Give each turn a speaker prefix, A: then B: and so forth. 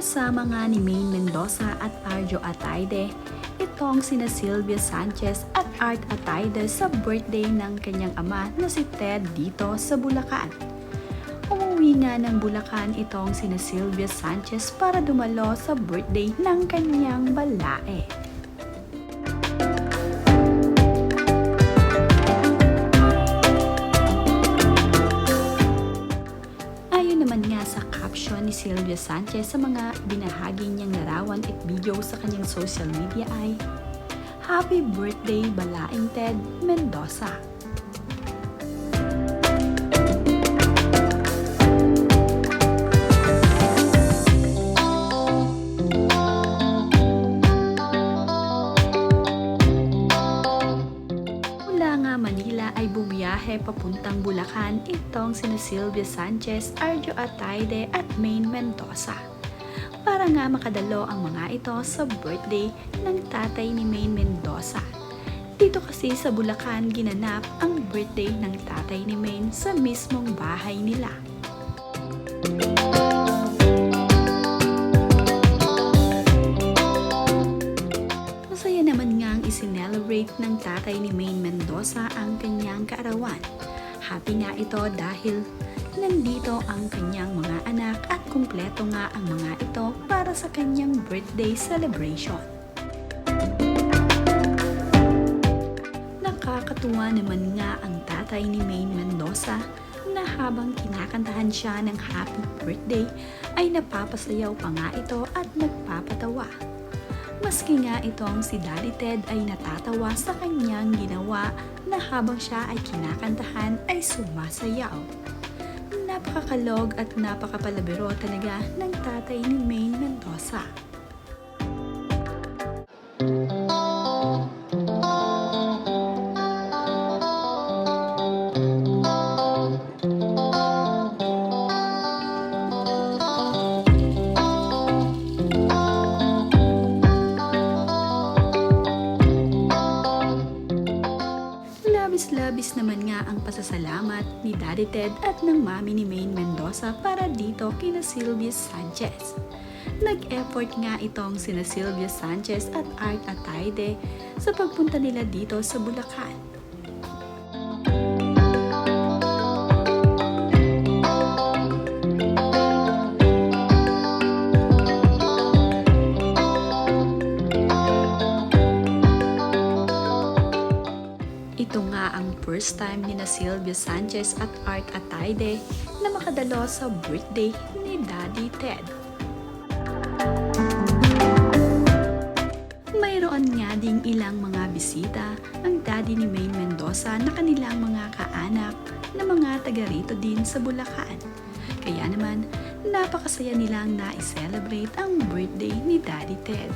A: Kasama nga ni Maine Mendoza at Arjo Atayde, itong sina Sylvia Sanchez at Art Atayde sa birthday ng kanyang ama na si Ted dito sa Bulacan. Umuwi nga ng Bulacan itong sina Sylvia Sanchez para dumalo sa birthday ng kanyang balae. Ayon naman nga sa caption ni Sylvia Sanchez sa mga binahagi niyang larawan at video sa kanyang social media ay, "Happy birthday Balaeng Ted Mendoza." Mula nga Manila ay bumiyahe papuntang Bulacan itong sina Sylvia Sanchez, Arjo Atayde at Maine Mendoza para nga makadalo ang mga ito sa birthday ng tatay ni Maine Mendoza. Dito kasi sa Bulacan ginanap ang birthday ng tatay ni Maine sa mismong bahay nila. Masaya naman ngang isinelebrate ng tatay ni Maine Mendoza ang kanyang kaarawan. Happy nga ito dahil nandito ang kanyang mga anak at kumpleto nga ang mga ito para sa kanyang birthday celebration. Nakakatuwa naman nga ang tatay ni Maine Mendoza na habang kinakantahan siya ng happy birthday ay napapasayaw pa nga ito at nagpapatawa. Maski nga itong si Daddy Ted ay natatawa sa kanyang ginawa na habang siya ay kinakantahan ay sumasayaw. Napakakalog at napakapalabiro talaga ng tatay ni Maine Mendoza. Labis naman nga ang pasasalamat ni Daddy Ted at ng mami ni Maine Mendoza para dito kina Sylvia Sanchez. Nag-effort nga itong sina Sylvia Sanchez at Art Atayde sa pagpunta nila dito sa Bulacan. Ito nga ang first time ni na Sylvia Sanchez at Art Atayde na makadalo sa birthday ni Daddy Ted. Mayroon nga ding ilang mga bisita ang daddy ni Maine Mendoza na kanilang mga kaanak na mga taga rito din sa Bulacan. Kaya naman, napakasaya nilang na-celebrate ang birthday ni Daddy Ted.